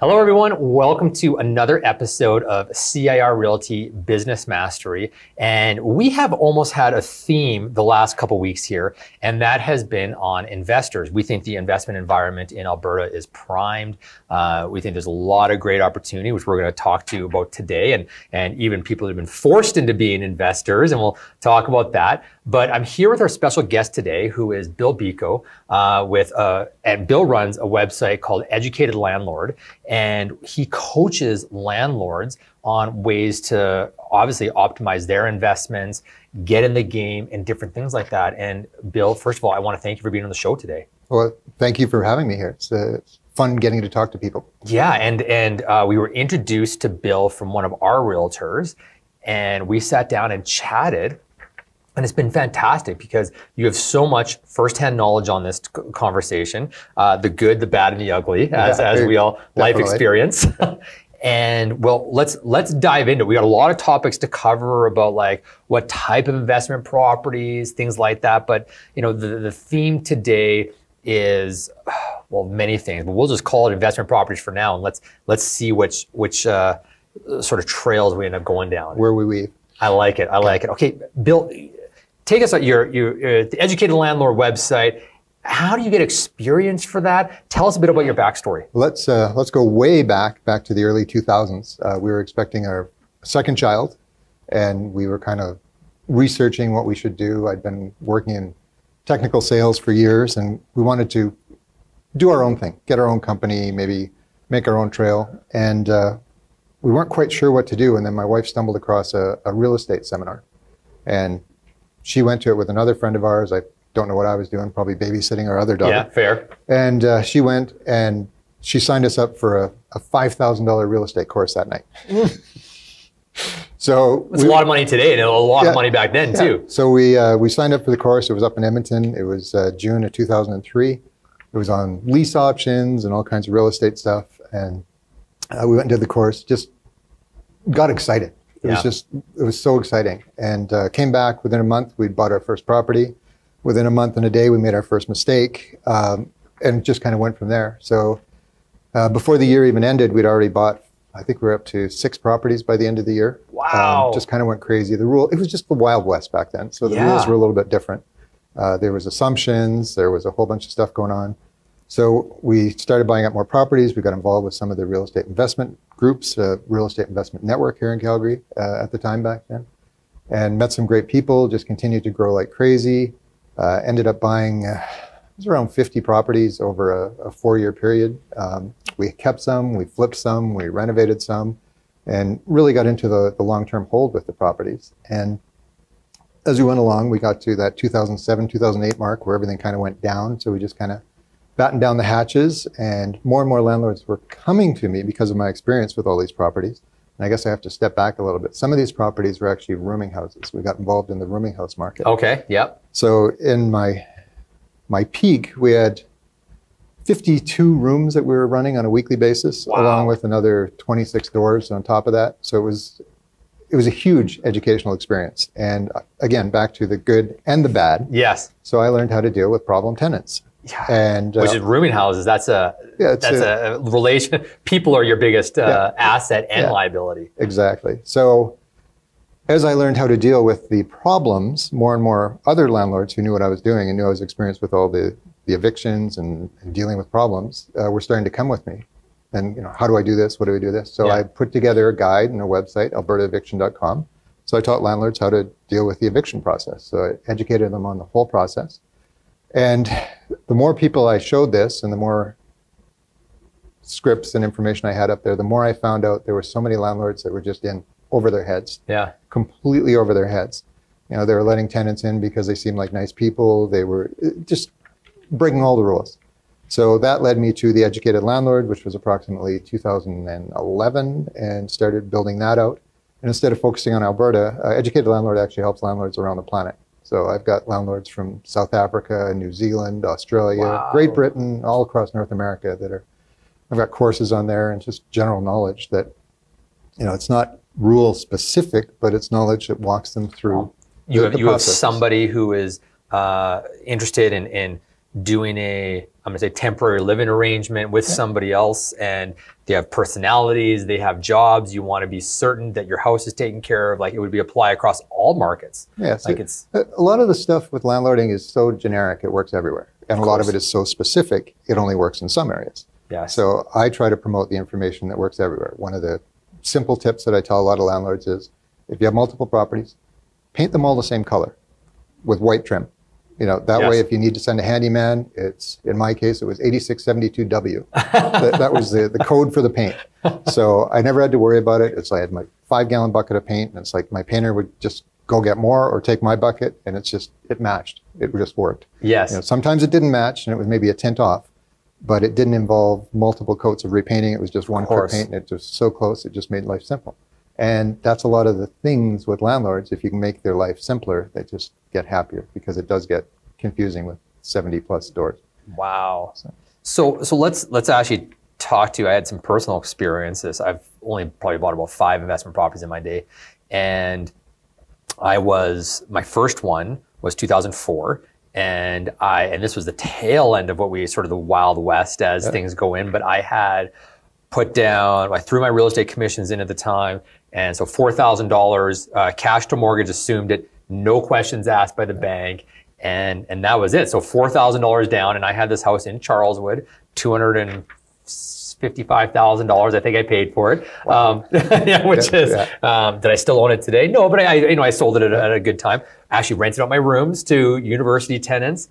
Hello, everyone. Welcome to another episode of CIR Realty Business Mastery. And we have almost had a theme the last couple weeks here, and that has been on investors. We think the investment environment in Alberta is primed. We think there's a lot of great opportunity, which we're going to talk to you about today, and even people who have been forced into being investors, and we'll talk about that. But I'm here with our special guest today, who is Bill Biko, and Bill runs a website called Educated Landlord, and he coaches landlords on ways to obviously optimize their investments, get in the game, and different things like that. And Bill, first of all, I want to thank you for being on the show today. Well, thank you for having me here. It's fun getting to talk to people. Yeah, and we were introduced to Bill from one of our realtors, and we sat down and chatted. And it's been fantastic because you have so much firsthand knowledge on this conversation, the good, the bad, and the ugly, as we all life experience. And well, let's dive into it. We got a lot of topics to cover about like what type of investment properties, things like that. But you know, the theme today is well, many things, but we'll just call it investment properties for now, and let's see which sort of trails we end up going down. Where we weave. I like it. I like it. Okay, Bill. Take us at the Educated Landlord website. How do you get experience for that? Tell us a bit about your backstory. Let's go way back to the early 2000s. We were expecting our second child, and we were kind of researching what we should do. I'd been working in technical sales for years, and we wanted to do our own thing, get our own company, maybe make our own trail. And we weren't quite sure what to do. And then my wife stumbled across a real estate seminar, and she went to it with another friend of ours. I don't know what I was doing, probably babysitting our other daughter. Yeah, fair. And she went and she signed us up for a $5,000 real estate course that night. So it's a lot of money today and a lot of money back then too. So we signed up for the course. It was up in Edmonton. It was June of 2003. It was on lease options and all kinds of real estate stuff. And we went and did the course, just got excited. It was so exciting. And came back within a month, we'd bought our first property. Within a month and a day, we made our first mistake, and just kind of went from there. So before the year even ended, we'd already bought, I think we were up to 6 properties by the end of the year. Wow. Just kind of went crazy. It was just the Wild West back then. So the rules were a little bit different. There was assumptions, there was a whole bunch of stuff going on. So we started buying up more properties. We got involved with some of the real estate investment groups, real estate investment network here in Calgary at the time back then, and met some great people, just continued to grow like crazy. Ended up buying, it was around 50 properties over a 4-year period. We kept some, we flipped some, we renovated some, and really got into the long-term hold with the properties. And as we went along, we got to that 2007, 2008 mark where everything kind of went down. So we just kind of battened down the hatches, and more landlords were coming to me because of my experience with all these properties. And I guess I have to step back a little bit. Some of these properties were actually rooming houses. We got involved in the rooming house market. Okay, yep. So in my peak, we had 52 rooms that we were running on a weekly basis, along with another 26 doors on top of that. So it was a huge educational experience. And again, back to the good and the bad. Yes. So I learned how to deal with problem tenants. Yeah. And which is rooming houses. That's a relation. People are your biggest asset and liability. Exactly. So as I learned how to deal with the problems, more and more other landlords who knew what I was doing and knew I was experienced with all the evictions and dealing with problems were starting to come with me. And how do I do this? What do I do this? So I put together a guide and a website, albertaeviction.com. So I taught landlords how to deal with the eviction process. So I educated them on the whole process. And the more people I showed this and the more scripts and information I had up there, the more I found out there were so many landlords that were just in over their heads. Yeah. Completely over their heads. They were letting tenants in because they seemed like nice people. They were just breaking all the rules. So that led me to the Educated Landlord, which was approximately 2011, and started building that out. And instead of focusing on Alberta, Educated Landlord actually helps landlords around the planet. So I've got landlords from South Africa, New Zealand, Australia, Great Britain, all across North America I've got courses on there and just general knowledge that, it's not rule specific, but it's knowledge that walks them through. You have somebody who is interested in doing I'm gonna say temporary living arrangement with somebody else, and they have personalities, they have jobs, you want to be certain that your house is taken care of. Like, it would be apply across all markets. Yeah, so like it's a lot of the stuff with landlording is so generic, it works everywhere. And a lot of it is so specific, it only works in some areas. Yeah. So I try to promote the information that works everywhere. One of the simple tips that I tell a lot of landlords is, if you have multiple properties, paint them all the same color with white trim. You know, that way, if you need to send a handyman, it's, in my case, it was 8672W. that was the code for the paint. So I never had to worry about it. It's like I had my 5-gallon bucket of paint, and it's like my painter would just go get more or take my bucket, and it's just, it matched. It just worked. Yes. You know, sometimes it didn't match, and it was maybe a tint off, but it didn't involve multiple coats of repainting. It was just one coat of paint, and it was so close, it just made life simple. And that's a lot of the things with landlords. If you can make their life simpler, they just get happier, because it does get confusing with 70+ doors. Wow. So let's actually talk to you. I had some personal experiences. I've only probably bought about 5 investment properties in my day. And my first one was 2004. And this was the tail end of what we sort of the Wild West as things go in. But I had put down, I threw my real estate commissions in at the time. And so $4,000 cash to mortgage, assumed it, no questions asked by the bank. And that was it. So $4,000 down, and I had this house in Charleswood, $255,000. I think I paid for it. Wow. Which is, did I still own it today? No, but I sold it at a good time. Actually rented out my rooms to university tenants,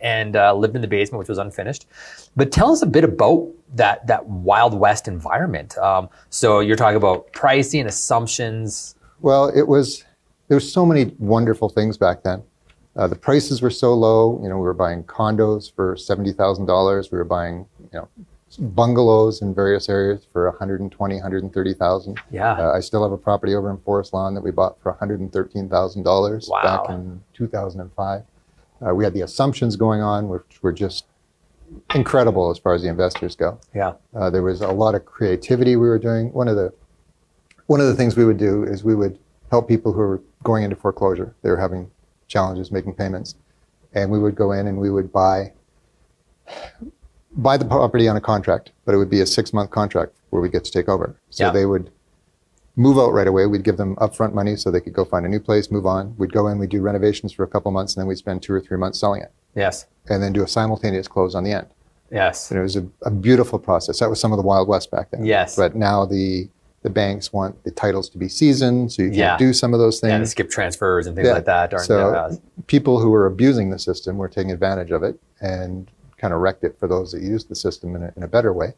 and lived in the basement, which was unfinished. But tell us a bit about that Wild West environment. So you're talking about pricing, assumptions. Well, there was so many wonderful things back then. The prices were so low. You know, we were buying condos for $70,000. We were buying, bungalows in various areas for $120,000, $130,000. Yeah. I still have a property over in Forest Lawn that we bought for $113,000 back in 2005. We had the assumptions going on, which were just incredible as far as the investors go. Yeah. There was a lot of creativity we were doing. One of the things we would do is we would help people who were going into foreclosure. They were having challenges making payments, and we would go in and we would buy the property on a contract, but it would be a 6-month contract where we get to take over. So they would move out right away. We'd give them upfront money so they could go find a new place, move on. We'd go in, we'd do renovations for a couple months, and then we'd spend 2 or 3 months selling it. Yes. And then do a simultaneous close on the end. Yes. And it was a beautiful process. That was some of the Wild West back then. Yes. But now the banks want the titles to be seasoned, so you can't do some of those things. Yeah, the skip transfers and things like that. People who were abusing the system were taking advantage of it and kind of wrecked it for those that used the system in a better way.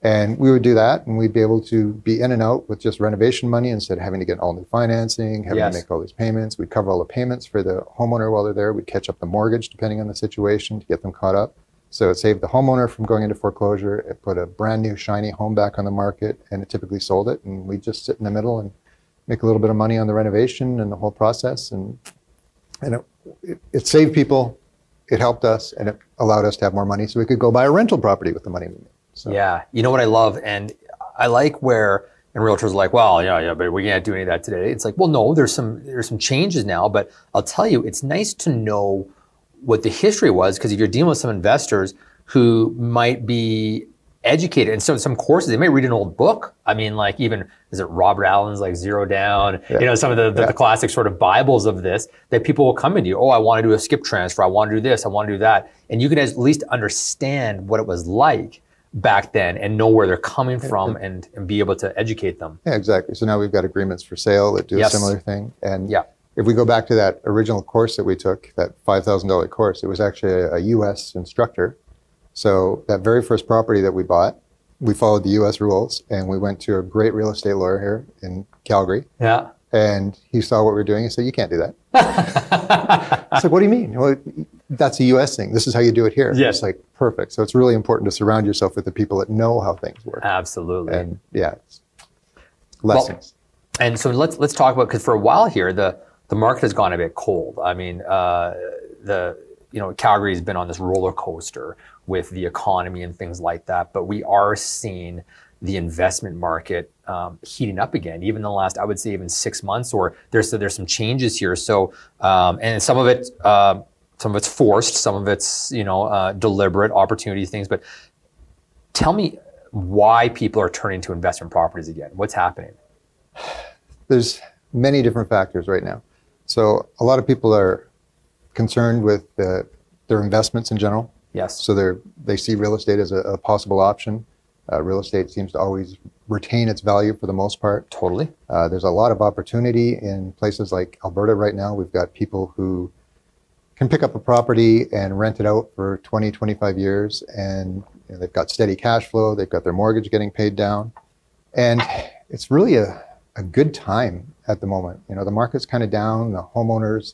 And we would do that, and we'd be able to be in and out with just renovation money instead of having to get all new financing, having to make all these payments. We'd cover all the payments for the homeowner while they're there. We'd catch up the mortgage depending on the situation to get them caught up. So it saved the homeowner from going into foreclosure. It put a brand new shiny home back on the market, and it typically sold it. And we just sit in the middle and make a little bit of money on the renovation and the whole process. And it saved people, it helped us, and it allowed us to have more money so we could go buy a rental property with the money we made. So. Yeah, you know what I love, and I like where, and realtors are like, well, yeah, but we can't do any of that today. It's like, well, no, there's some changes now, but I'll tell you, it's nice to know what the history was, because if you're dealing with some investors who might be educated, and so some courses, they may read an old book. I mean, like even, is it Robert Allen's like Zero Down? Yeah. Some of the classic sort of Bibles of this, that people will come into you, oh, I want to do a skip transfer, I want to do this, I want to do that. And you can at least understand what it was like back then and know where they're coming from and be able to educate them. Yeah, exactly. So now we've got agreements for sale that do a similar thing. And if we go back to that original course that we took, that $5,000 course, it was actually a US instructor. So that very first property that we bought, we followed the US rules, and we went to a great real estate lawyer here in Calgary. Yeah. And he saw what we were doing. He said, you can't do that. It's like, what do you mean? Well, that's a US thing. This is how you do it here. Yes. It's like, perfect. So it's really important to surround yourself with the people that know how things work. Absolutely. And it's lessons. Well, and so let's talk about, because for a while here, the market has gone a bit cold. I mean, Calgary's been on this roller coaster with the economy and things like that, but we are seeing the investment market heating up again, even in the last, I would say even 6 months, or there's some changes here. So, and some of it Some of it's forced, some of it's, deliberate opportunity things. But tell me why people are turning to investment properties again. What's happening? There's many different factors right now. So a lot of people are concerned with their investments in general. Yes. So they see real estate as a possible option. Real estate seems to always retain its value for the most part. Totally. There's a lot of opportunity in places like Alberta right now. We've got people who can pick up a property and rent it out for 20, 25 years, and they've got steady cash flow, they've got their mortgage getting paid down, and it's really a good time at the moment. The market's kind of down, the homeowners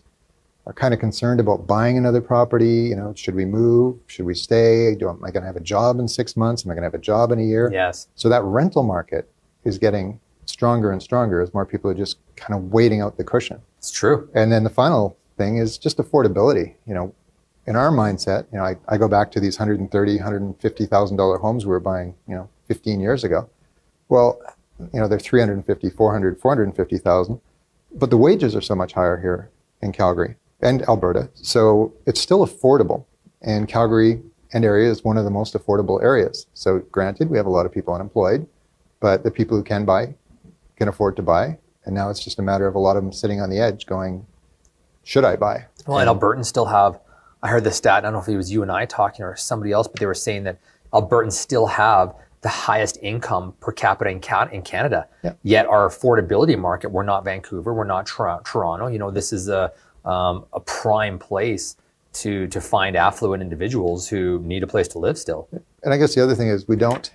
are kind of concerned about buying another property. Should we move? Should we stay? Am I going to have a job in 6 months? Am I going to have a job in a year? Yes. So that rental market is getting stronger and stronger as more people are just kind of waiting out the cushion. It's true. And then the final thing is just affordability. In our mindset, I go back to these $130,000, $150,000 homes we were buying, 15 years ago. Well, they're $350,000, $400,000, $450,000, but the wages are so much higher here in Calgary and Alberta. So it's still affordable. And Calgary and area is one of the most affordable areas. So granted, we have a lot of people unemployed, but the people who can buy can afford to buy. And now it's just a matter of a lot of them sitting on the edge going, should I buy? Well, and Albertans still have, I heard the stat, I don't know if it was you and I talking or somebody else, but they were saying that Albertans still have the highest income per capita in Canada. Yeah. Yet our affordability market, we're not Vancouver, we're not Toronto. This is a prime place to find affluent individuals who need a place to live still. And I guess the other thing is we don't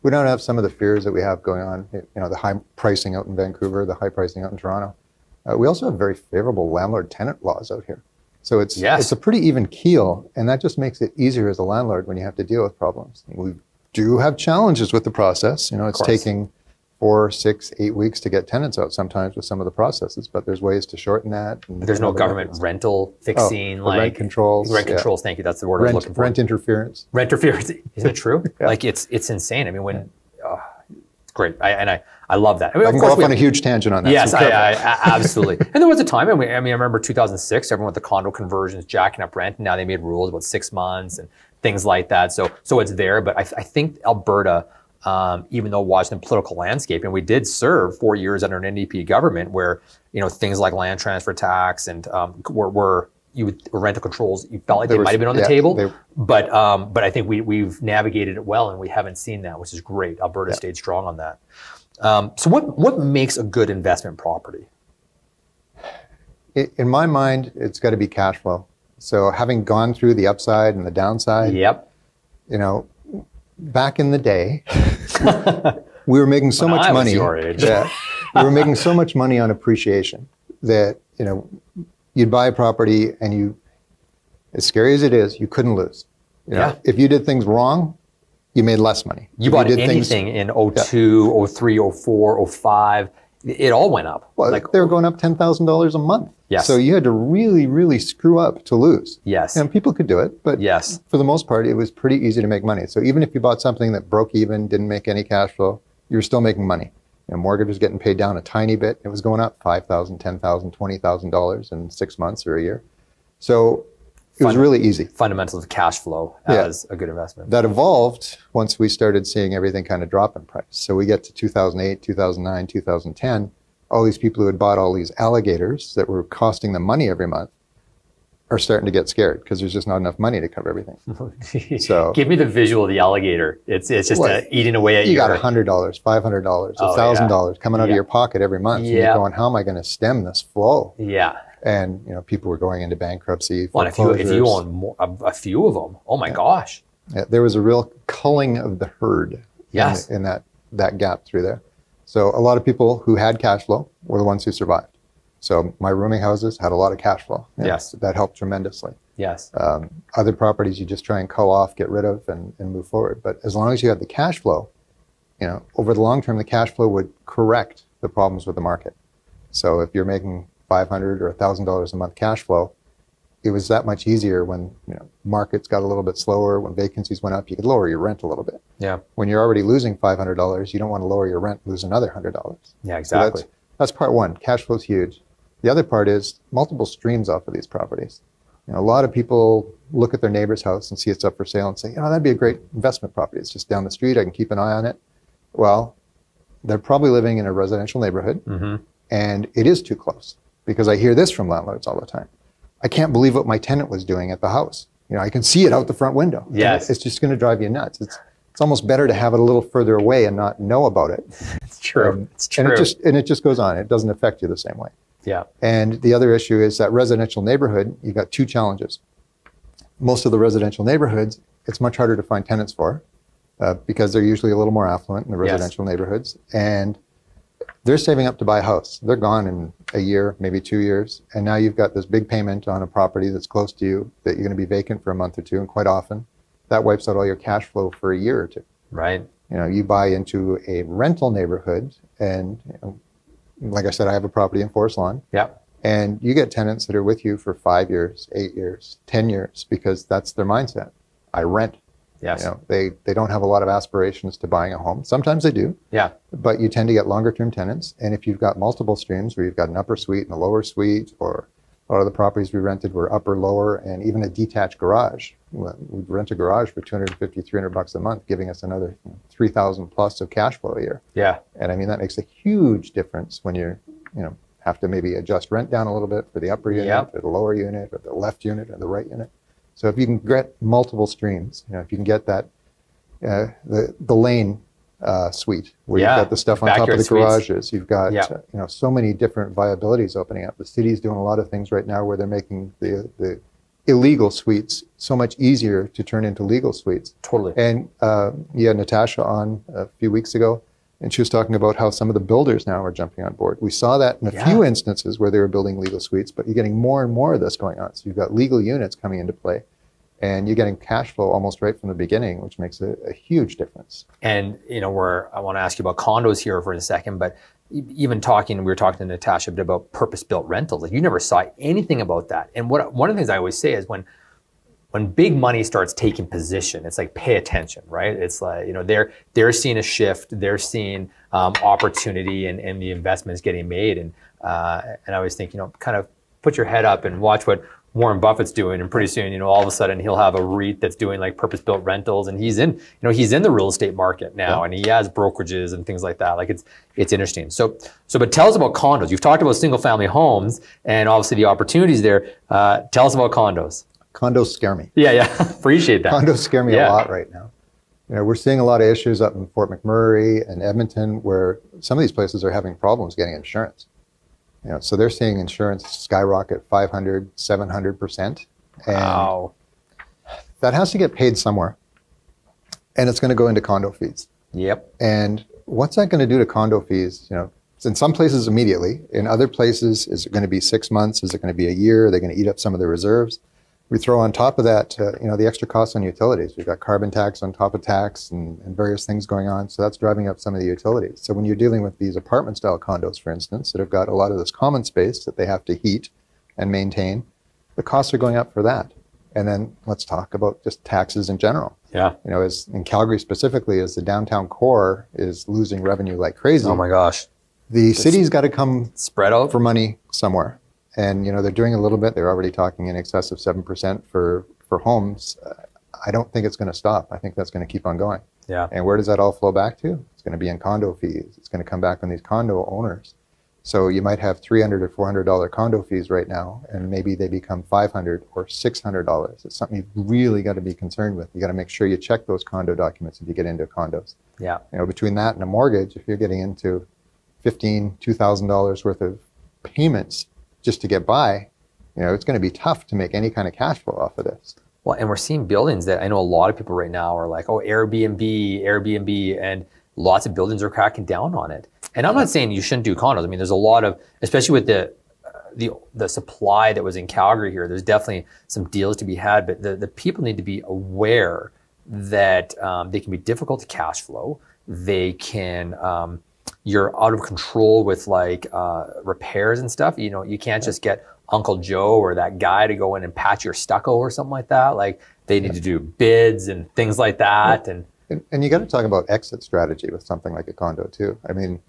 have some of the fears that we have going on, the high pricing out in Vancouver, the high pricing out in Toronto. We also have very favorable landlord-tenant laws out here. So it's a pretty even keel, and that just makes it easier as a landlord when you have to deal with problems. We do have challenges with the process. It's taking 4, 6, 8 weeks to get tenants out sometimes with some of the processes, but there's ways to shorten that. There's no government rental fixing, rent controls. Rent controls, thank you, that's the word I was looking for. Rent interference. Rent interference, isn't it true? Yeah. It's insane. I mean, it's great. I love that. I can go off on a huge tangent on that. Yes, so I absolutely. And there was a time, I remember 2006, everyone with the condo conversions jacking up rent, and now they made rules about 6 months and things like that. So it's there, but I think Alberta, even though watching the political landscape, and we did serve 4 years under an NDP government where, things like land transfer tax and rental controls, you felt like they might have been on the table, but I think we've navigated it well, and we haven't seen that, which is great. Alberta stayed strong on that. So what makes a good investment property? In my mind, it's got to be cash flow. So having gone through the upside and the downside, back in the day, we were making so much money. Your age. We were making so much money on appreciation that, you'd buy a property and as scary as it is, you couldn't lose. If you did things wrong, you made less money. You bought anything in 02, 03, 04, 05, it all went up. Well, they were going up $10,000 a month. Yes. So you had to really, really screw up to lose. Yes. And people could do it, but for the most part, it was pretty easy to make money. So even if you bought something that broke even, didn't make any cash flow, you were still making money. Mortgage was getting paid down a tiny bit. It was going up $5,000, $10,000, $20,000 in 6 months or a year. So it was really easy. Fundamentals of cash flow as a good investment. That evolved once we started seeing everything kind of drop in price. So we get to 2008, 2009, 2010, all these people who had bought all these alligators that were costing them money every month are starting to get scared because there's just not enough money to cover everything. So give me the visual of the alligator. It's just eating away at you got $100, $500, $1,000 coming out of your pocket every month. And you're going, how am I going to stem this flow? Yeah. And people were going into bankruptcy. Well, if you own a few of them, oh my gosh. Yeah, there was a real culling of the herd in that gap through there. So a lot of people who had cash flow were the ones who survived. So my rooming houses had a lot of cash flow. Yes. That helped tremendously. Yes. Other properties you just try and cull off, get rid of, and move forward. But as long as you have the cash flow, over the long term, the cash flow would correct the problems with the market. So if you're making $500 or $1,000 a month cash flow, it was that much easier when markets got a little bit slower, when vacancies went up, you could lower your rent a little bit. Yeah. When you're already losing $500, you don't want to lower your rent, lose another $100. Yeah, exactly. So that's part one. Cash flow is huge. The other part is multiple streams off of these properties. You know, a lot of people look at their neighbor's house and see it's up for sale and say, you know, that'd be a great investment property. It's just down the street. I can keep an eye on it. Well, they're probably living in a residential neighborhood, and it is too close, because I hear this from landlords all the time. I can't believe what my tenant was doing at the house. You know, I can see it out the front window. Yes. It's just going to drive you nuts. It's almost better to have it a little further away and not know about it. It's true. It's true. And it just goes on. It doesn't affect you the same way. Yeah. And the other issue is that residential neighborhood, you got two challenges. Most of the residential neighborhoods, it's much harder to find tenants for, because they're usually a little more affluent in the residential neighborhoods. And they're saving up to buy a house. They're gone in a year, maybe 2 years. And now you've got this big payment on a property that's close to you that you're going to be vacant for a month or two. And quite often that wipes out all your cash flow for a year or two. Right. You know, you buy into a rental neighborhood, and you know, like I said, I have a property in Forest Lawn. Yeah. And you get tenants that are with you for 5 years, 8 years, 10 years, because that's their mindset. I rent. Yes. You know, they don't have a lot of aspirations to buying a home. Sometimes they do. Yeah. But you tend to get longer term tenants. And if you've got multiple streams where you've got an upper suite and a lower suite, or a lot of the properties we rented were upper, lower, and even a detached garage. We'd rent a garage for $250, $300 a month, giving us another 3,000 plus of cash flow a year. Yeah. And I mean, that makes a huge difference when you're, you know, have to maybe adjust rent down a little bit for the upper unit, or the lower unit, or the left unit, or the right unit. So if you can get multiple streams, you know, if you can get that, the lane suite where you've got the stuff on top of the garages, you've got you know, so many different viabilities opening up. The city's doing a lot of things right now where they're making the illegal suites so much easier to turn into legal suites. Totally. And you had Natasha on a few weeks ago, and she was talking about how some of the builders now are jumping on board. We saw that in a few instances where they were building legal suites, but you're getting more and more of this going on. So you've got legal units coming into play, and you're getting cash flow almost right from the beginning, which makes a huge difference. And you know, I want to ask you about condos here for a second, but even we were talking to Natasha a bit about purpose-built rentals. Like, you never saw anything about that. And one of the things I always say is when big money starts taking position, it's like, pay attention, right? It's like, you know, they're seeing a shift, they're seeing opportunity, and the investments getting made. And I always think, you know, kind of put your head up and watch what Warren Buffett's doing, and pretty soon, you know, all of a sudden he'll have a REIT that's doing like purpose-built rentals, and he's in the real estate market now, and he has brokerages and things like that. Like, it's interesting. So but tell us about condos. You've talked about single-family homes and obviously the opportunities there. Tell us about condos. Condos scare me. Yeah, appreciate that. Condos scare me a lot right now. You know, we're seeing a lot of issues up in Fort McMurray and Edmonton, where some of these places are having problems getting insurance. You know, so they're seeing insurance skyrocket 500, 700%. And that has to get paid somewhere. And it's going to go into condo fees. Yep. And what's that going to do to condo fees? You know, in some places immediately. In other places, is it going to be 6 months? Is it going to be a year? Are they going to eat up some of the reserves? We throw on top of that, you know, the extra costs on utilities. We've got carbon tax on top of tax and various things going on. So that's driving up some of the utilities. So when you're dealing with these apartment style condos, for instance, that have got a lot of this common space that they have to heat and maintain, the costs are going up for that. And then let's talk about just taxes in general. Yeah. You know, as in Calgary specifically, as the downtown core is losing revenue like crazy. Oh my gosh. The city's got to come spread out for money somewhere. And, you know, they're doing a little bit. They're already talking in excess of 7% for homes. I don't think it's going to stop. I think that's going to keep on going. Yeah. And where does that all flow back to? It's going to be in condo fees. It's going to come back on these condo owners. So you might have $300 or $400 condo fees right now, and maybe they become $500 or $600. It's something you've really got to be concerned with. You got to make sure you check those condo documents if you get into condos. Yeah. You know, between that and a mortgage, if you're getting into $1,500, $2,000 worth of payments just to get by, you know, it's going to be tough to make any kind of cash flow off of this. Well, and we're seeing buildings that I know a lot of people right now are like, oh, Airbnb, and lots of buildings are cracking down on it. And I'm not saying you shouldn't do condos. I mean, there's a lot of, especially with the supply that was in Calgary here, there's definitely some deals to be had, but the people need to be aware that they can be difficult to cash flow. They can, you're out of control with like repairs and stuff. You know, you can't just get Uncle Joe or that guy to go in and patch your stucco or something like that. Like, they need to do bids and things like that. And you got to talk about exit strategy with something like a condo too. I mean,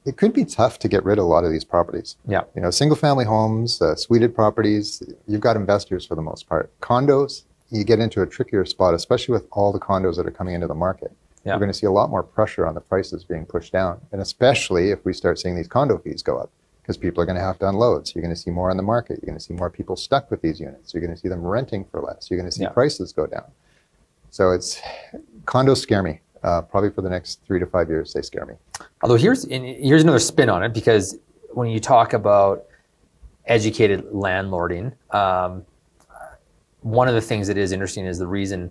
it could be tough to get rid of a lot of these properties. Yeah. You know, single family homes, suited properties, you've got investors for the most part. Condos, you get into a trickier spot, especially with all the condos that are coming into the market. Yeah. You're going to see a lot more pressure on the prices being pushed down. And especially if we start seeing these condo fees go up, because people are going to have to unload. So you're going to see more on the market. You're going to see more people stuck with these units. You're going to see them renting for less. You're going to see prices go down. So condos scare me. Probably for the next 3 to 5 years, they scare me. Although here's another spin on it, because when you talk about educated landlording, one of the things that is interesting is the reason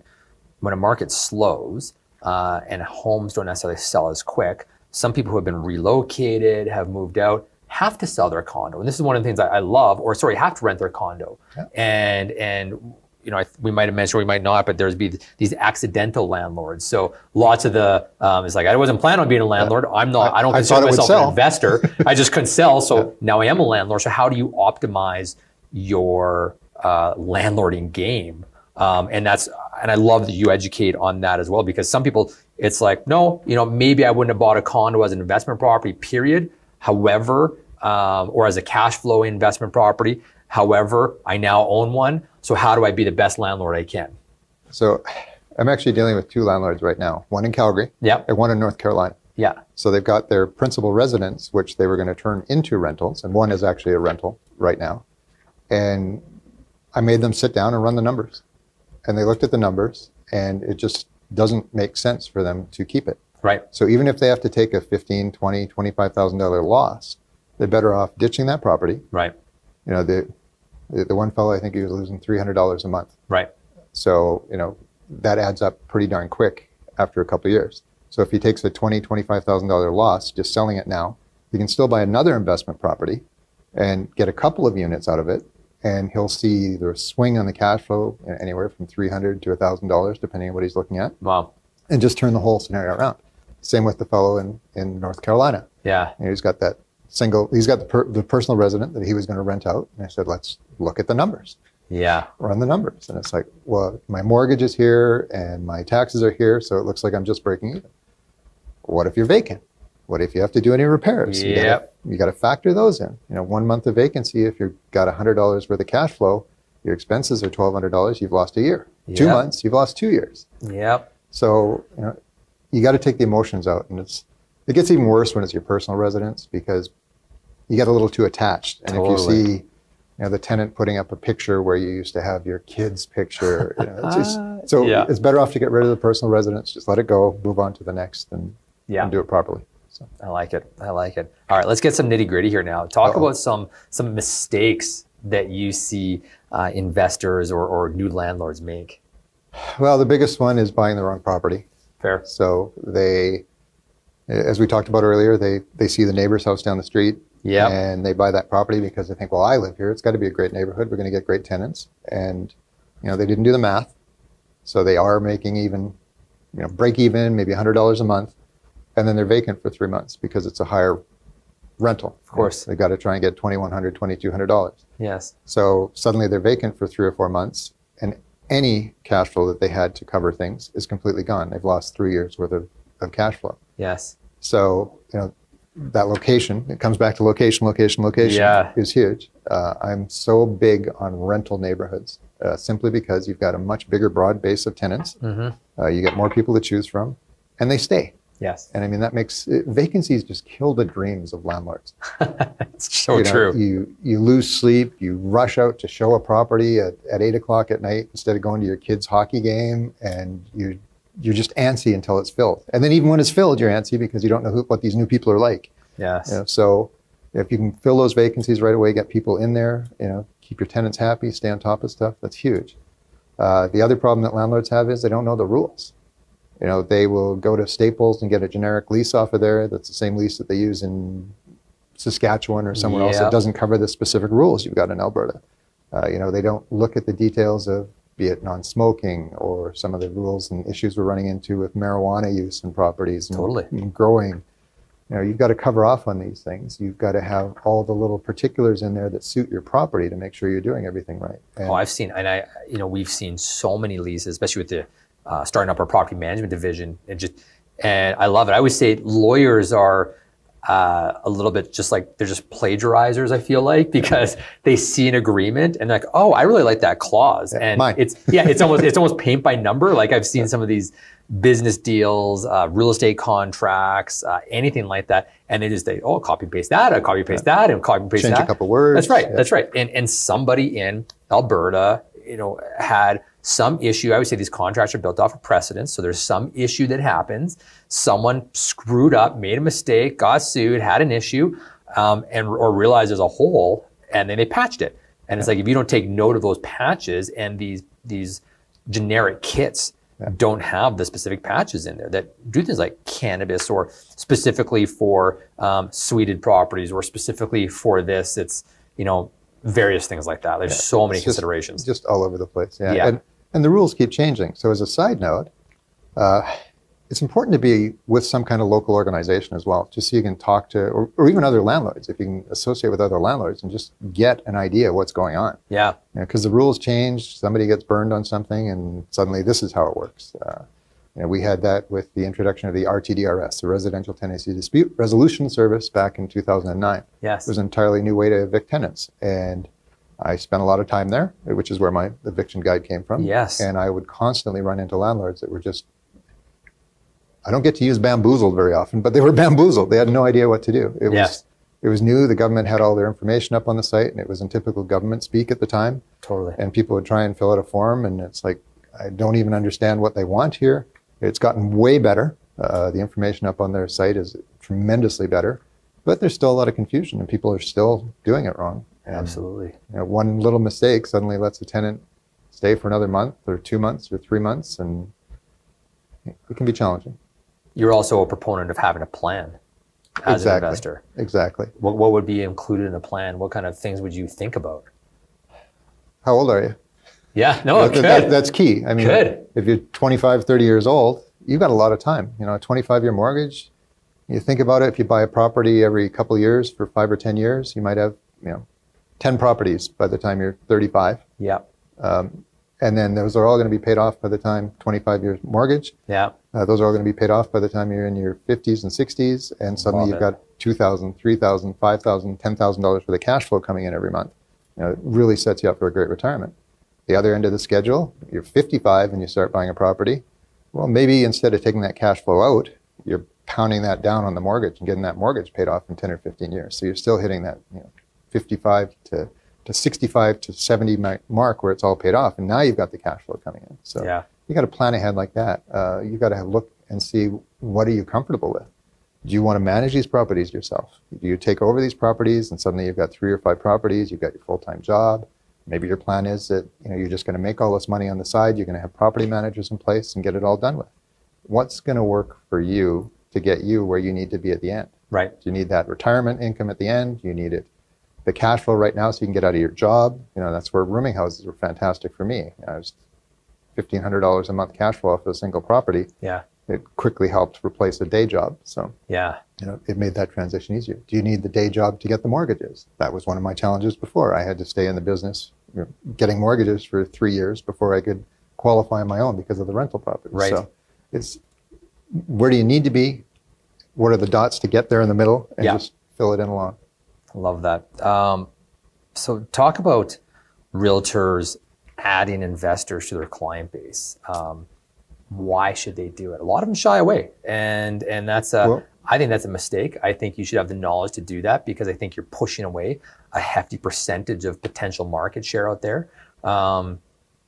when a market slows and homes don't necessarily sell as quick, some people who have been relocated, have moved out, have to sell their condo. And this is one of the things I love, have to rent their condo. Yeah. And you know, we might have mentioned, or we might not, but there's these accidental landlords. So lots of it's like, I wasn't planning on being a landlord. I don't consider myself an investor. I just couldn't sell. So now I am a landlord. So how do you optimize your landlording game? And I love that you educate on that as well, because some people, it's like, no, you know, maybe I wouldn't have bought a condo as an investment property, period. However, or as a cash flow investment property. However, I now own one. So how do I be the best landlord I can? So I'm actually dealing with 2 landlords right now, one in Calgary and one in North Carolina. Yeah. So they've got their principal residence, which they were going to turn into rentals. And one is actually a rental right now. And I made them sit down and run the numbers. And they looked at the numbers, and it just doesn't make sense for them to keep it. Right. So even if they have to take a $15,000, $20,000, $25,000 loss, they're better off ditching that property. Right. You know, the one fellow, I think he was losing $300 a month. Right. So, you know, that adds up pretty darn quick after a couple of years. So if he takes a $20,000, $25,000 loss, just selling it now, he can still buy another investment property and get a couple of units out of it. And he'll see the swing on the cash flow anywhere from $300 to $1,000, depending on what he's looking at. Wow. And just turn the whole scenario around. Same with the fellow in North Carolina. Yeah. And he's got the personal resident that he was going to rent out. And I said, let's look at the numbers. Yeah. Run the numbers. And it's like, well, my mortgage is here and my taxes are here, so it looks like I'm just breaking even. What if you're vacant? What if you have to do any repairs? Yep. You got to factor those in. You know, 1 month of vacancy, if you've got $100 worth of cash flow, your expenses are $1,200, you've lost a year. Yep. 2 months, you've lost 2 years. Yep. So, you know, you got to take the emotions out. And it gets even worse when it's your personal residence, because you get a little too attached. And if you see, you know, the tenant putting up a picture where you used to have your kid's picture, you know, it's better off to get rid of the personal residence, just let it go, move on to the next, and do it properly. So. I like it. I like it. All right, let's get some nitty gritty here now. Talk about some mistakes that you see investors or new landlords make. Well, the biggest one is buying the wrong property. Fair. So as we talked about earlier, they see the neighbor's house down the street. Yeah. And they buy that property because they think, well, I live here. It's got to be a great neighborhood. We're going to get great tenants. And, you know, they didn't do the math. So they are making even, you know, break even, maybe $100 a month. And then they're vacant for 3 months because it's a higher rental. Of course. They've got to try and get $2,100, $2,200. Yes. So suddenly they're vacant for 3 or 4 months. And any cash flow that they had to cover things is completely gone. They've lost 3 years worth of cash flow. Yes. So, you know, that location, it comes back to location is huge. I'm so big on rental neighborhoods, simply because you've got a much bigger broad base of tenants. Mm-hmm. You get more people to choose from, and they stay. Yes. And I mean, vacancies just kill the dreams of landlords. It's so true. You lose sleep, you rush out to show a property at 8 o'clock at night instead of going to your kid's hockey game, and you're just antsy until it's filled. And then even when it's filled, you're antsy because you don't know what these new people are like. Yes. You know, so if you can fill those vacancies right away, get people in there, you know, keep your tenants happy, stay on top of stuff, that's huge. The other problem that landlords have is they don't know the rules. You know, they will go to Staples and get a generic lease off of there. That's the same lease that they use in Saskatchewan or somewhere else that doesn't cover the specific rules you've got in Alberta. You know, they don't look at the details of, be it non-smoking or some of the rules and issues we're running into with marijuana use in properties and growing. You know, you've got to cover off on these things. You've got to have all the little particulars in there that suit your property to make sure you're doing everything right. And I've seen, and we've seen so many leases, especially with the starting up our property management division, and I love it. I always say lawyers are a little bit just like they're just plagiarizers, I feel like, because they see an agreement and they're like, oh, I really like that clause. And mine. it's almost paint by number. Like I've seen some of these business deals, real estate contracts, anything like that. And they copy paste that, copy paste that, and copy paste Change that. a couple words. That's right. Yeah. That's right. And somebody in Alberta, had some issue. I would say these contracts are built off of precedence. So there's some issue that happens. Someone screwed up, made a mistake, got sued, had an issue, or realized there's a hole, and then they patched it. And it's like, if you don't take note of those patches, and these generic kits don't have the specific patches in there that do things like cannabis, or specifically for suited properties, or specifically for this, it's, various things like that. There's so many considerations. Just all over the place. Yeah. And the rules keep changing. So as a side note, it's important to be with some kind of local organization as well, just so you can talk to, or even other landlords, if you can associate with other landlords and just get an idea of what's going on. Yeah. Because the rules change, somebody gets burned on something, and suddenly this is how it works. We had that with the introduction of the RTDRS, the Residential Tenancy Dispute Resolution Service, back in 2009. Yes. It was an entirely new way to evict tenants. And I spent a lot of time there, which is where my eviction guide came from. Yes. And I would constantly run into landlords that were just, I don't get to use bamboozled very often, but they were bamboozled. They had no idea what to do. It was new. The government had all their information up on the site, and it was in typical government speak at the time. Totally. And people would try and fill out a form, and it's like, I don't even understand what they want here. It's gotten way better. The information up on their site is tremendously better, but there's still a lot of confusion, and people are still doing it wrong. And, absolutely. One little mistake suddenly lets a tenant stay for another month, or 2 months, or 3 months, and it can be challenging. You're also a proponent of having a plan as an investor. Exactly. What would be included in a plan? What kind of things would you think about? How old are you? Yeah, no, that's key. I mean, good. If you're 25, 30 years old, you've got a lot of time. A 25-year mortgage, you think about it, if you buy a property every couple of years for 5 or 10 years, you might have, 10 properties by the time you're 35. Yeah. And then those are all going to be paid off by the time 25 years mortgage. Yeah. Those are all going to be paid off by the time you're in your 50s and 60s. And suddenly you've got $2,000, $3,000, $5,000, $10,000 worth of cash flow coming in every month. It really sets you up for a great retirement. The other end of the schedule, you're 55 and you start buying a property. Well, maybe instead of taking that cash flow out, you're pounding that down on the mortgage and getting that mortgage paid off in 10 or 15 years. So you're still hitting that 55 to 65 to 70 mark where it's all paid off. And now you've got the cash flow coming in. So you got to plan ahead like that. You got to look and see, what are you comfortable with? Do you want to manage these properties yourself? Do you take over these properties and suddenly you've got 3 or 5 properties, you've got your full-time job? Maybe your plan is that you're just going to make all this money on the side, you're going to have property managers in place and get it all done with. What's going to work for you to get you where you need to be at the end? Right. Do you need that retirement income at the end? Do you need the cash flow right now so you can get out of your job? That's where rooming houses were fantastic for me. I was $1,500 a month cash flow off of a single property. Yeah. It quickly helped replace a day job. So it made that transition easier. Do you need the day job to get the mortgages? That was one of my challenges before. I had to stay in the business getting mortgages for 3 years before I could qualify on my own because of the rental property. Right. So it's, where do you need to be? What are the dots to get there in the middle? And just fill it in along. I love that. So talk about realtors adding investors to their client base. Why should they do it? A lot of them shy away, and that's I think that's a mistake. I think you should have the knowledge to do that, because I think you're pushing away a hefty percentage of potential market share out there.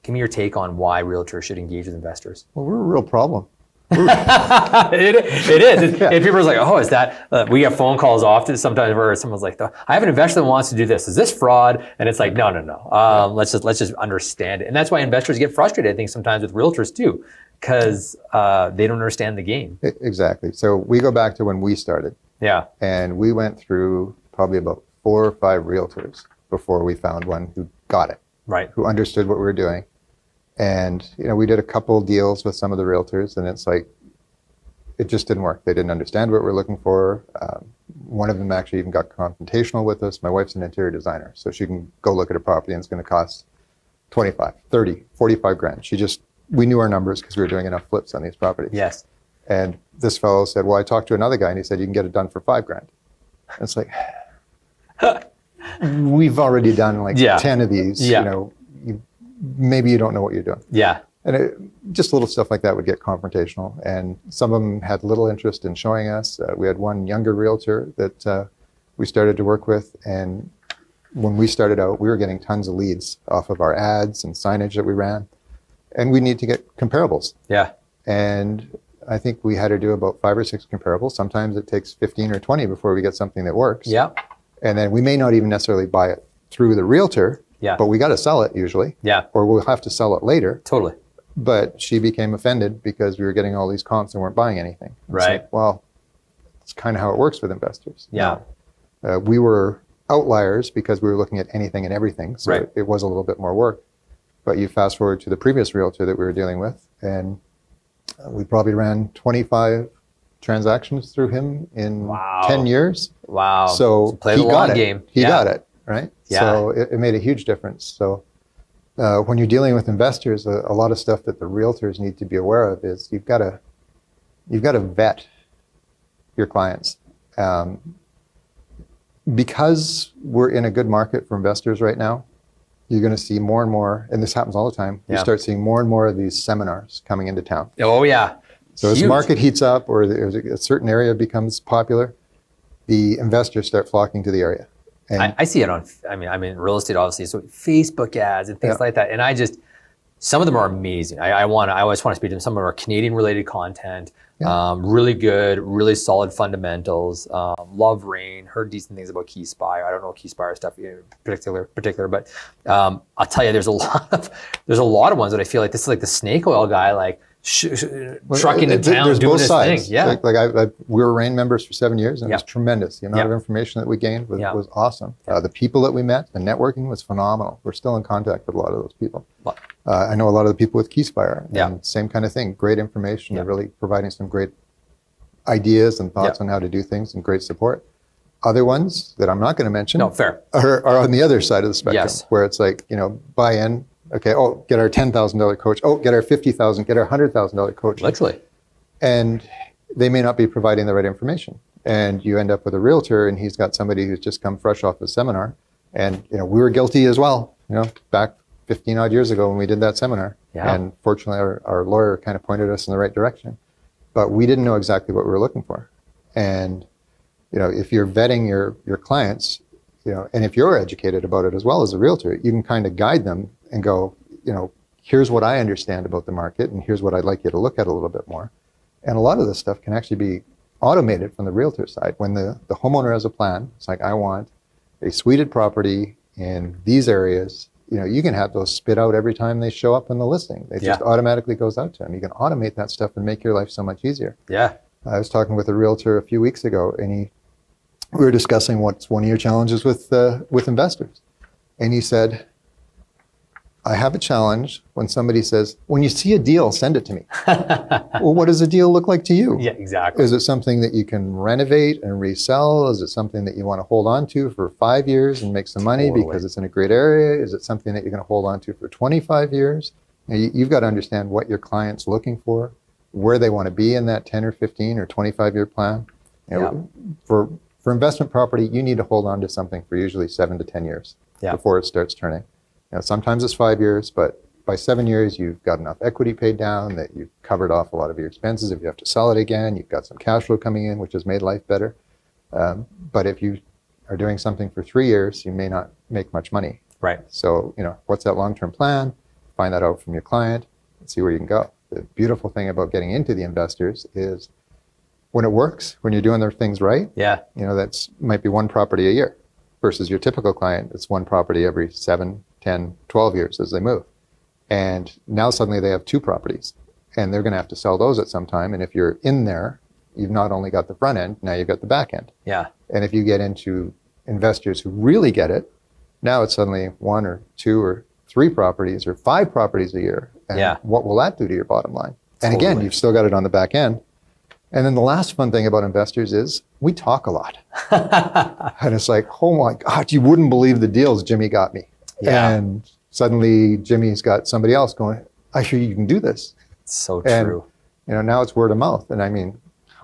Give me your take on why realtors should engage with investors. Well, we're a real problem. It is. If people are like, oh, is that, we get phone calls often sometimes where someone's like, I have an investor that wants to do this. Is this fraud? And it's like, no. Let's just understand it. And that's why investors get frustrated, I think, sometimes with realtors too, because they don't understand the game. Exactly. So we go back to when we started. Yeah. And we went through probably about 4 or 5 realtors before we found one who got it. Right. Who understood what we were doing. And, we did a couple deals with some of the realtors, and it's like, it just didn't work. They didn't understand what we're looking for. One of them actually even got confrontational with us. My wife's an interior designer, so she can go look at a property and it's going to cost 25, 30, 45 grand. We knew our numbers because we were doing enough flips on these properties. Yes. And this fellow said, well, I talked to another guy and he said, you can get it done for 5 grand. It's like, we've already done like 10 of these, you know, maybe you don't know what you're doing. Yeah. And just little stuff like that would get confrontational. And some of them had little interest in showing us. We had one younger realtor that we started to work with. And when we started out, we were getting tons of leads off of our ads and signage that we ran. And we need to get comparables. Yeah. And I think we had to do about 5 or 6 comparables. Sometimes it takes 15 or 20 before we get something that works. Yeah. And then we may not even necessarily buy it through the realtor, but we got to sell it usually. Yeah. Or we'll have to sell it later. Totally. But she became offended because we were getting all these comps and weren't buying anything. Right. Like, well, it's kind of how it works with investors. Yeah. We were outliers because we were looking at anything and everything. So it was a little bit more work. But you fast forward to the previous realtor that we were dealing with, and we probably ran 25 transactions through him in 10 years. Wow. So play the long game. He got it, right? Yeah. So it made a huge difference. So when you're dealing with investors, a lot of stuff that the realtors need to be aware of is you've got to vet your clients. Because we're in a good market for investors right now, you're going to see more and more, and this happens all the time, you start seeing more and more of these seminars coming into town. Oh, yeah. So as the market heats up or a certain area becomes popular, the investors start flocking to the area. And I see it on, I'm in real estate, obviously, so Facebook ads and things like that. And some of them are amazing. I always want to speak to them. Some of them are Canadian-related content, really good, really solid fundamentals. Love Rain, heard decent things about KeySpire. I don't know KeySpire stuff in particular, but I'll tell you, there's a lot of ones that I feel like this is like the snake oil guy, like trucking in town there's doing both this sides. thing. Yeah. We were REIN members for 7 years, and it was tremendous. The amount of information that we gained was awesome. The people that we met, the networking was phenomenal. We're still in contact with a lot of those people. I know a lot of the people with KeySpire, and same kind of thing. Great information. They're really providing some great ideas and thoughts on how to do things and great support. Other ones that I'm not going to mention are on the other side of the spectrum, where it's like, buy in. Okay, get our $10,000 coach. Get our $50,000, get our $100,000 coach. Literally. And they may not be providing the right information. And you end up with a realtor and he's got somebody who's just come fresh off a seminar. And, we were guilty as well, back 15 odd years ago when we did that seminar. Yeah. And fortunately, our lawyer kind of pointed us in the right direction. But we didn't know exactly what we were looking for. And, if you're vetting your clients, and if you're educated about it as well as a realtor, you can kind of guide them and go, here's what I understand about the market, and here's what I'd like you to look at a little bit more. And a lot of this stuff can actually be automated from the realtor side. When the homeowner has a plan, it's like, I want a suited property in these areas. You can have those spit out every time they show up in the listing. It just automatically goes out to them. You can automate that stuff and make your life so much easier. Yeah. I was talking with a realtor a few weeks ago, and we were discussing what's one of your challenges with investors. And he said, I have a challenge when somebody says, when you see a deal, send it to me. Well, what does a deal look like to you? Yeah, exactly. Is it something that you can renovate and resell? Is it something that you want to hold on to for 5 years and make some money because it's in a great area? Is it something that you're going to hold on to for 25 years? You've got to understand what your client's looking for, where they want to be in that 10 or 15 or 25-year plan. For investment property, you need to hold on to something for usually 7 to 10 years before it starts turning. Sometimes it's 5 years, but by 7 years, you've got enough equity paid down that you've covered off a lot of your expenses. If you have to sell it again, you've got some cash flow coming in, which has made life better. But if you are doing something for 3 years, you may not make much money. Right. So, what's that long-term plan? Find that out from your client and see where you can go. The beautiful thing about getting into the investors is when it works, when you're doing their things right, that's might be one property a year versus your typical client. It's one property every 7, 10, 12 years as they move. And now suddenly they have 2 properties and they're going to have to sell those at some time. And if you're in there, you've not only got the front end, now you've got the back end. Yeah. And if you get into investors who really get it, now it's suddenly 1 or 2 or 3 properties or 5 properties a year. And what will that do to your bottom line? And again, you've still got it on the back end. And then the last fun thing about investors is we talk a lot. And it's like, oh my God, you wouldn't believe the deals Jimmy got me. Yeah. And suddenly Jimmy's got somebody else going, I hear you can do this. It's so true. And, now it's word of mouth. And I mean,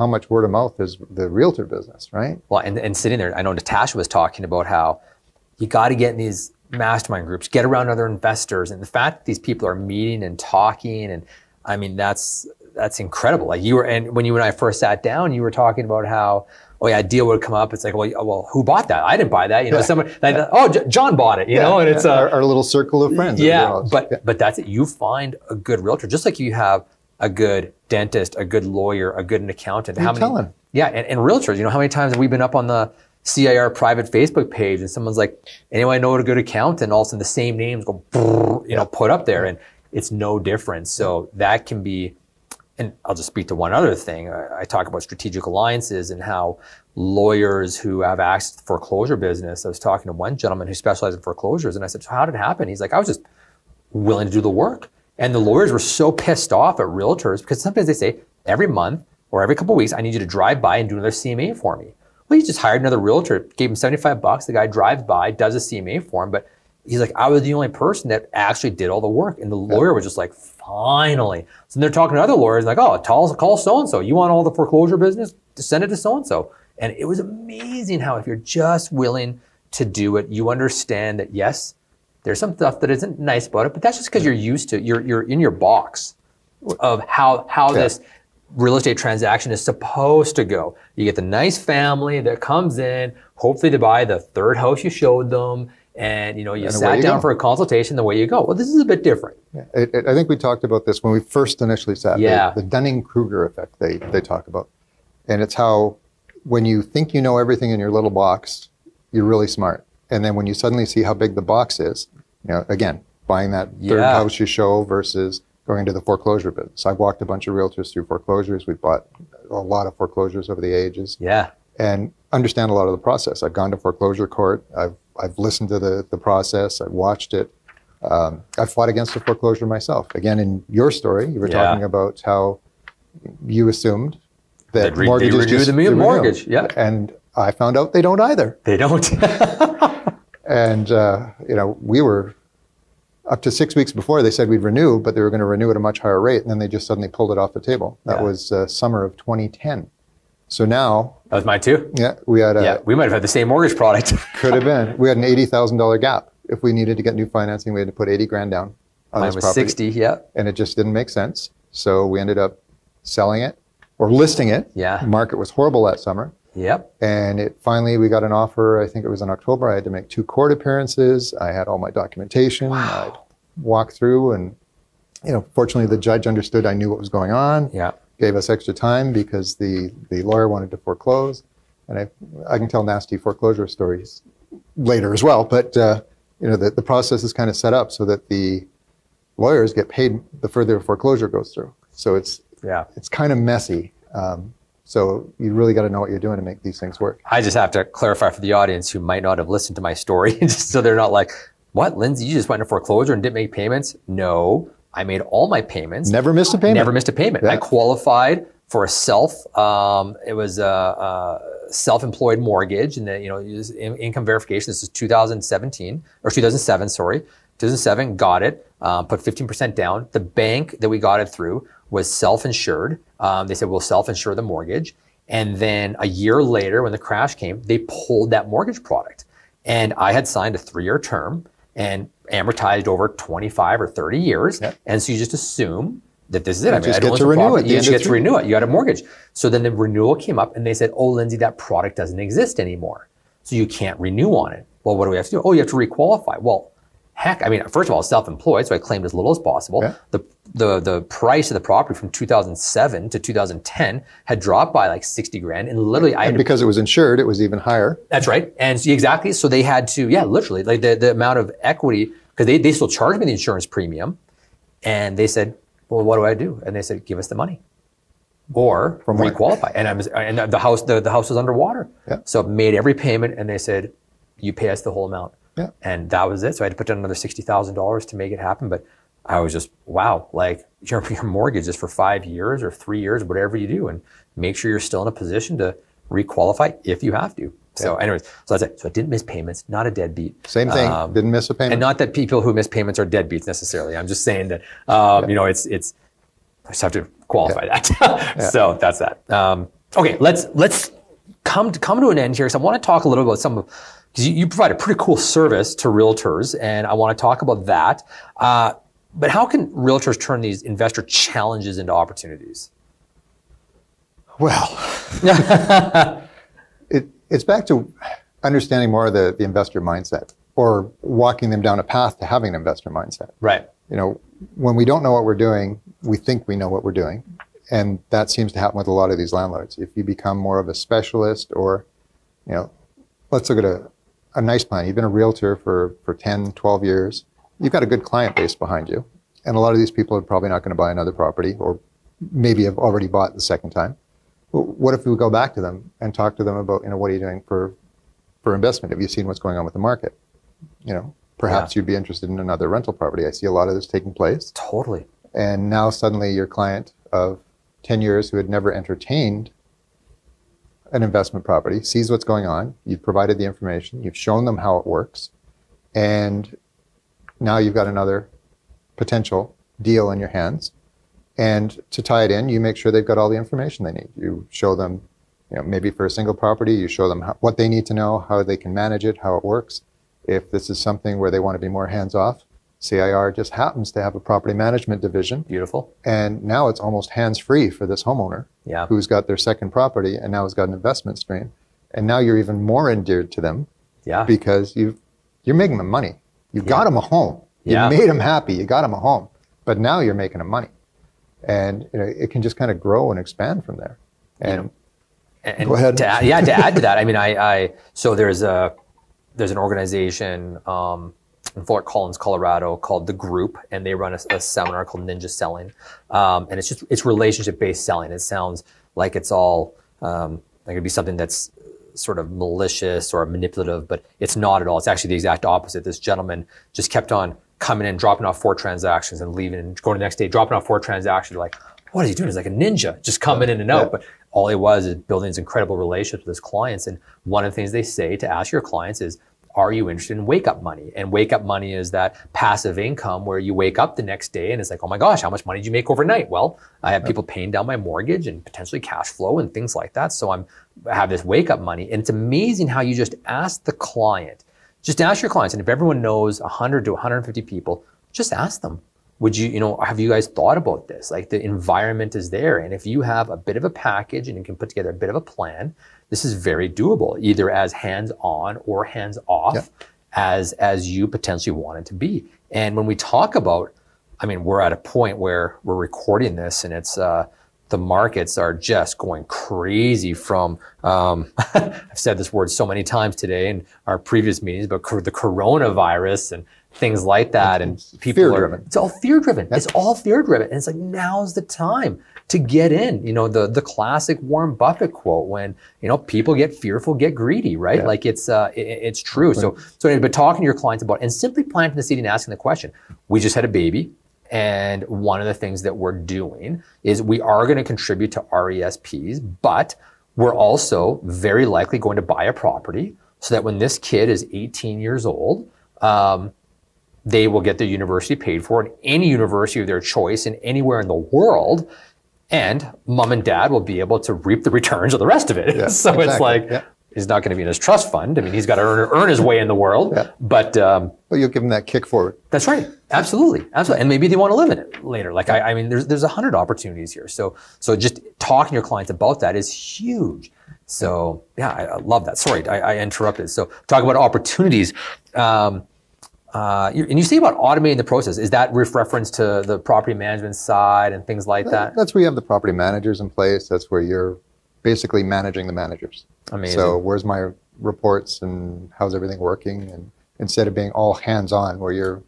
how much word of mouth is the realtor business, right? Well, and sitting there, I know Natasha was talking about how you got to get in these mastermind groups, get around other investors, and the fact that these people are meeting and talking, and I mean that's incredible. Like you were, and when you and I first sat down, you were talking about how, oh yeah, a deal would come up. It's like, well, who bought that? I didn't buy that. You know, someone like, oh, John bought it. You know, and it's our little circle of friends. Yeah, but that's it. You find a good realtor, just like you have a good dentist, a good lawyer, a good accountant. How many? Yeah, and realtors. You know, how many times have we been up on the CIR private Facebook page and someone's like, anyone know a good accountant? And all of a sudden the same names go, you know, put up there, and it's no different. So that can be. And I'll just speak to one other thing. I talk about strategic alliances and how lawyers who have access to the foreclosure business. I was talking to one gentleman who specialized in foreclosures, and I said, so how did it happen? He's like, I was just willing to do the work. And the lawyers were so pissed off at realtors because sometimes they say, every month or every couple of weeks, I need you to drive by and do another CMA for me. Well, he just hired another realtor, gave him $75. The guy drives by, does a CMA for him, but he's like, I was the only person that actually did all the work. And the lawyer was just like, finally. So they're talking to other lawyers like, oh, call so-and-so. You want all the foreclosure business? Send it to so-and-so. And it was amazing how if you're just willing to do it, you understand that, yes, there's some stuff that isn't nice about it, but that's just because you're used to, you're in your box of how this real estate transaction is supposed to go. You get the nice family that comes in, hopefully they buy the third house you showed them, and you sat down for a consultation, the way you go. Well, this is a bit different. Yeah. I think we talked about this when we first initially sat. Yeah. The Dunning-Kruger effect they talk about. And it's how when you think you know everything in your little box, you're really smart. And then when you suddenly see how big the box is, again, buying that third house you show versus going into the foreclosure business. I've walked a bunch of realtors through foreclosures. We've bought a lot of foreclosures over the ages. Yeah. And understand a lot of the process. I've gone to foreclosure court. I've listened to the process. I've watched it. I've fought against a foreclosure myself. Again, in your story, you were talking about how you assumed that mortgages renew the mortgage. Yeah. And I found out they don't either. They don't. And, we were up to 6 weeks before they said we'd renew, but they were going to renew at a much higher rate. And then they just suddenly pulled it off the table. That was summer of 2010. So now. That was mine too. Yeah. We had we might have had the same mortgage product. Could have been. We had an $80,000 gap. If we needed to get new financing, we had to put 80 grand down on this property. Mine was 60, yeah. And it just didn't make sense. So we ended up selling it or listing it. Yeah. The market was horrible that summer. Yep. And finally we got an offer. I think it was in October. I had to make 2 court appearances. I had all my documentation. Wow. I'd walk through and, fortunately the judge understood I knew what was going on. Yeah. Gave us extra time because the lawyer wanted to foreclose. And I can tell nasty foreclosure stories later as well. But, the process is kind of set up so that the lawyers get paid the further foreclosure goes through. So it's kind of messy. So you really got to know what you're doing to make these things work. I just have to clarify for the audience who might not have listened to my story, just so they're not like, what, Lindsay, you just went into foreclosure and didn't make payments? No, I made all my payments. Never missed a payment. Never missed a payment. Yeah. I qualified for a self-employed mortgage, and income verification. This is 2007, sorry. 2007, got it, put 15% down. The bank that we got it through was self-insured. They said, we'll self-insure the mortgage. And then a year later, when the crash came, they pulled that mortgage product. And I had signed a 3-year term and amortized over 25 or 30 years. Yep. And so you just assume that this is it. You just get to renew it. You just get to renew it. You got a mortgage. So then the renewal came up and they said, oh, Lindsay, that product doesn't exist anymore. So you can't renew on it. Well, what do we have to do? Oh, you have to requalify. Well, heck, first of all, self-employed, so I claimed as little as possible. Yeah. The price of the property from 2007 to 2010 had dropped by like 60 grand. And literally because it was insured, it was even higher. That's right. And so exactly. So they had to, literally, like the amount of equity, because they still charged me the insurance premium. And they said, well, what do I do? And they said, give us the money or requalify. And the house was underwater. Yeah. So I made every payment and they said, you pay us the whole amount. Yeah. And that was it. So I had to put down another $60,000 to make it happen. But I was just, wow, like your mortgage is for 5 years or 3 years, whatever you do, and make sure you're still in a position to requalify if you have to. So anyways, so that's it. So I didn't miss payments, not a deadbeat. Same thing, didn't miss a payment. And not that people who miss payments are deadbeats necessarily. I'm just saying that, it's I just have to qualify that. So that's that. Okay, let's come to an end here. So I want to talk a little about some of, because you provide a pretty cool service to realtors, and I want to talk about that. But how can realtors turn these investor challenges into opportunities? Well, it's back to understanding more of the investor mindset, or walking them down a path to having an investor mindset. Right. You know, when we don't know what we're doing, we think we know what we're doing. And that seems to happen with a lot of these landlords. If you become more of a specialist, or, you know, let's look at a nice plan. You've been a realtor for 10, 12 years. You've got a good client base behind you. And a lot of these people are probably not going to buy another property, or maybe have already bought the second time. Well, what if we go back to them and talk to them about, you know, what are you doing for investment? Have you seen what's going on with the market? You know, perhaps you'd be interested in another rental property. I see a lot of this taking place. Totally. And now suddenly your client of 10 years who had never entertained an investment property sees what's going on. You've provided the information. You've shown them how it works. And now you've got another potential deal in your hands. And to tie it in, you make sure they've got all the information they need. You show them, you know, maybe for a single property, you show them what they need to know, how they can manage it, how it works. If this is something where they want to be more hands-off, CIR just happens to have a property management division. Beautiful. And now it's almost hands-free for this homeowner who's got their second property and now has got an investment stream. And now you're even more endeared to them because you're making them money. You got them a home. You made them happy. You got them a home. But now you're making them money. And you know, it can just kind of grow and expand from there. And, go ahead. To add to that, I mean, so there's an organization in Fort Collins, Colorado, called The Group, and they run a seminar called Ninja Selling, and it's relationship-based selling. It sounds like it's all like it'd be something that's sort of malicious or manipulative, but it's not at all. It's actually the exact opposite. This gentleman just kept on coming in, dropping off 4 transactions and leaving, and going the next day, dropping off 4 transactions. Like, what is he doing? He's like a ninja, just coming in and out. But all it was is building these incredible relationships with his clients. And one of the things they say to ask your clients is, are you interested in wake-up money? And wake-up money is that passive income where you wake up the next day and it's like, oh my gosh, how much money did you make overnight? Well, I have people paying down my mortgage and potentially cash flow and things like that. So I have this wake-up money. And it's amazing how you just ask the client, just ask your clients. And if everyone knows 100 to 150 people, just ask them, would you, have you guys thought about this? Like, the environment is there. And if you have a bit of a package and you can put together a bit of a plan, this is very doable, either as hands-on or hands-off as you potentially want it to be. And when we talk about, I mean, we're at a point where we're recording this and it's, the markets are just going crazy from, I've said this word so many times today in our previous meetings, but the coronavirus and things like that. And people fear-driven. It's all fear-driven. It's all fear-driven. And it's like, now's the time to get in. The classic Warren Buffett quote, when, people get fearful, get greedy, right? Yeah. Like it's true. Right. So anyway, but talking to your clients about, and simply planting the seed and asking the question, we just had a baby. And one of the things that we're doing is we are going to contribute to RESPs, but we're also very likely going to buy a property so that when this kid is 18 years old, they will get their university paid for at any university of their choice and anywhere in the world. And mom and dad will be able to reap the returns of the rest of it. Yeah, so exactly. It's like, he's not going to be in his trust fund. I mean, he's got to earn his way in the world. Yeah. But you'll give him that kick forward. That's right. Absolutely. And maybe they want to live in it later. Like, I mean, there's 100 opportunities here. So just talking to your clients about that is huge. So I love that. Sorry, I interrupted. So talk about opportunities. And you say about automating the process. Is that with reference to the property management side and things like that? That's where you have the property managers in place. That's where you're basically managing the managers. Amazing. So where's my reports and how's everything working? And instead of being all hands-on, where you're,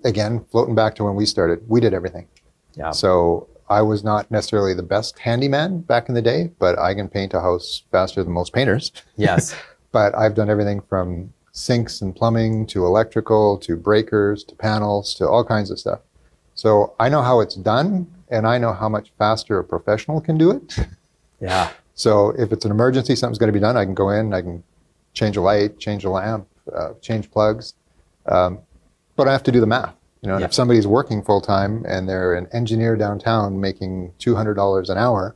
again, floating back to when we started, we did everything. Yeah. So I was not necessarily the best handyman back in the day, but I can paint a house faster than most painters. Yes. But I've done everything from sinks and plumbing to electrical to breakers to panels to all kinds of stuff. So I know how it's done, and I know how much faster a professional can do it. Yeah. So if it's an emergency, something's going to be done, I can go in, I can change a light, change a lamp, change plugs. But I have to do the math. And if somebody's working full time and they're an engineer downtown making $200 an hour,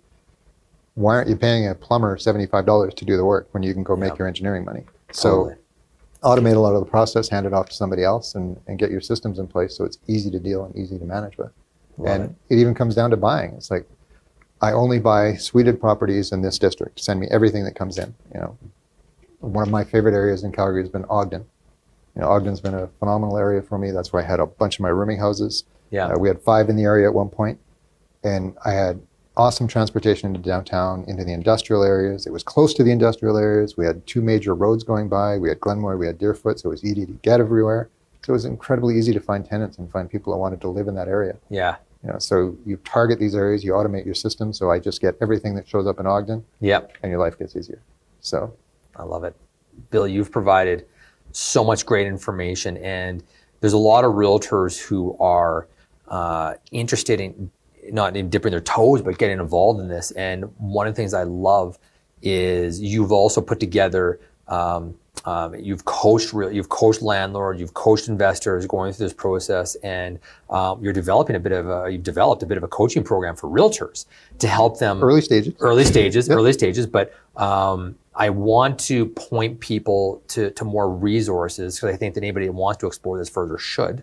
why aren't you paying a plumber $75 to do the work when you can go make your engineering money? So automate a lot of the process, hand it off to somebody else, and get your systems in place so it's easy to deal and easy to manage with. And it even comes down to buying. It's like, I only buy suited properties in this district. Send me everything that comes in. You know, one of my favorite areas in Calgary has been Ogden. You know, Ogden's been a phenomenal area for me. That's where I had a bunch of my rooming houses. We had 5 in the area at one point, and I had awesome transportation into downtown, into the industrial areas. It was close to the industrial areas. We had 2 major roads going by. We had Glenmore, we had Deerfoot, so it was easy to get everywhere. So it was incredibly easy to find tenants and find people that wanted to live in that area. You know, so you target these areas, you automate your system, so I just get everything that shows up in Ogden, and your life gets easier. So I love it. Bill, you've provided so much great information, and there's a lot of realtors who are interested in not in dipping their toes, but getting involved in this. And one of the things I love is you've also put together, you've coached landlords, you've coached investors going through this process, and you've developed a bit of a coaching program for realtors to help them. Early stages. But I want to point people to more resources, because I think that anybody that wants to explore this further should.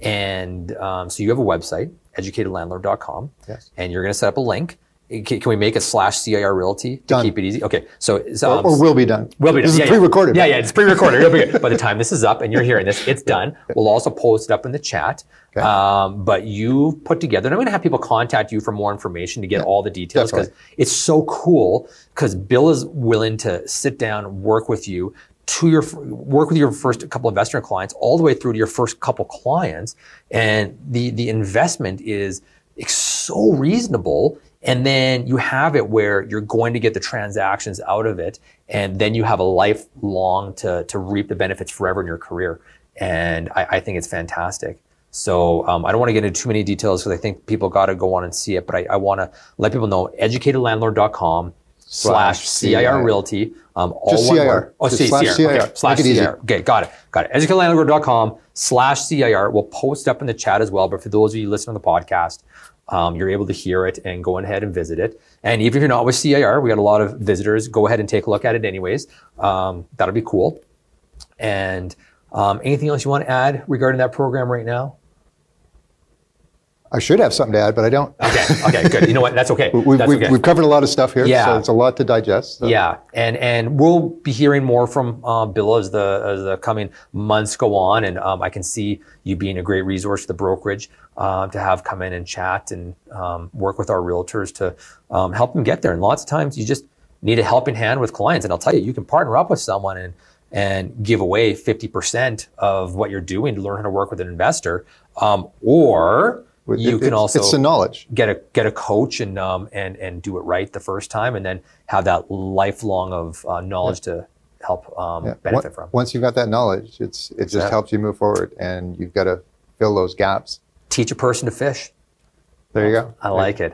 And so you have a website, educatedlandlord.com, and you're going to set up a link. Can we make a /CIR Realty to keep it easy? Okay, so or will be done. This is pre-recorded. Yeah, it's pre-recorded. It'll be good. By the time this is up and you're hearing this, it's done. We'll also post it up in the chat. But you've put together, and I'm going to have people contact you for more information to get all the details, because it's so cool. Because Bill is willing to sit down, work with you. Work with your first couple of investor clients all the way through to your first couple clients, and the investment is so reasonable, and then you have it where you're going to get the transactions out of it, and then you have a lifelong to reap the benefits forever in your career. And I think it's fantastic. So I don't want to get into too many details, because I think people got to go on and see it, but I want to let people know educatedlandlord.com/CIR Realty. Just CIR. CIR. /CIR. Okay, got it. educatedlandlord.com/CIR. We'll post up in the chat as well, but for those of you listening to the podcast, you're able to hear it and go ahead and visit it. And even if you're not with CIR, we got a lot of visitors. Go ahead and take a look at it anyways. That'll be cool. And anything else you want to add regarding that program right now? I should have something to add, but I don't. Okay, good. You know what? That's okay. We've covered a lot of stuff here, so it's a lot to digest. So. Yeah, and we'll be hearing more from Bill as the coming months go on, and I can see you being a great resource to the brokerage to have come in and chat and work with our realtors to help them get there. And lots of times you just need a helping hand with clients, and I'll tell you, you can partner up with someone and give away 50% of what you're doing to learn how to work with an investor, or you can also it's the knowledge. Get a coach and do it right the first time, and then have that lifelong of knowledge to help benefit from. Once you've got that knowledge, it just helps you move forward, and you've got to fill those gaps. Teach a person to fish. There you go. I like it.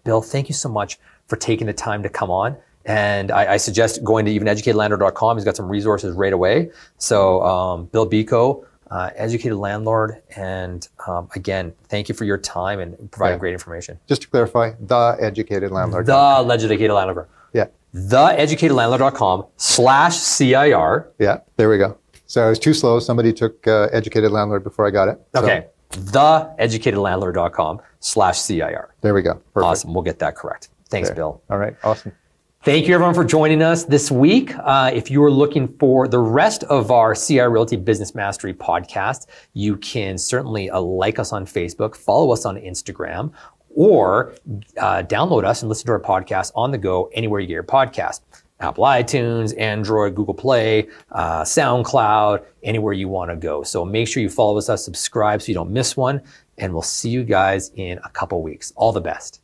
Bill, thank you so much for taking the time to come on. And I suggest going to even educatedlandlord.com. He's got some resources right away. So Bill Biko, Educated Landlord, and again, thank you for your time and providing great information. Just to clarify, the Educated Landlord. The Educated Landlord. Yeah. theeducatedlandlord.com/CIR. Yeah, there we go. So I was too slow. Somebody took Educated Landlord before I got it. Okay. theeducatedlandlord.com/CIR. There we go. Perfect. Awesome. We'll get that correct. Thanks, Bill. All right. Awesome. Thank you, everyone, for joining us this week. If you are looking for the rest of our CIR Realty Business Mastery podcast, you can certainly like us on Facebook, follow us on Instagram, or download us and listen to our podcast on the go anywhere you get your podcast. Apple iTunes, Android, Google Play, Soundcloud, anywhere you want to go. So make sure you follow us, subscribe so you don't miss one, and we'll see you guys in a couple weeks. All the best.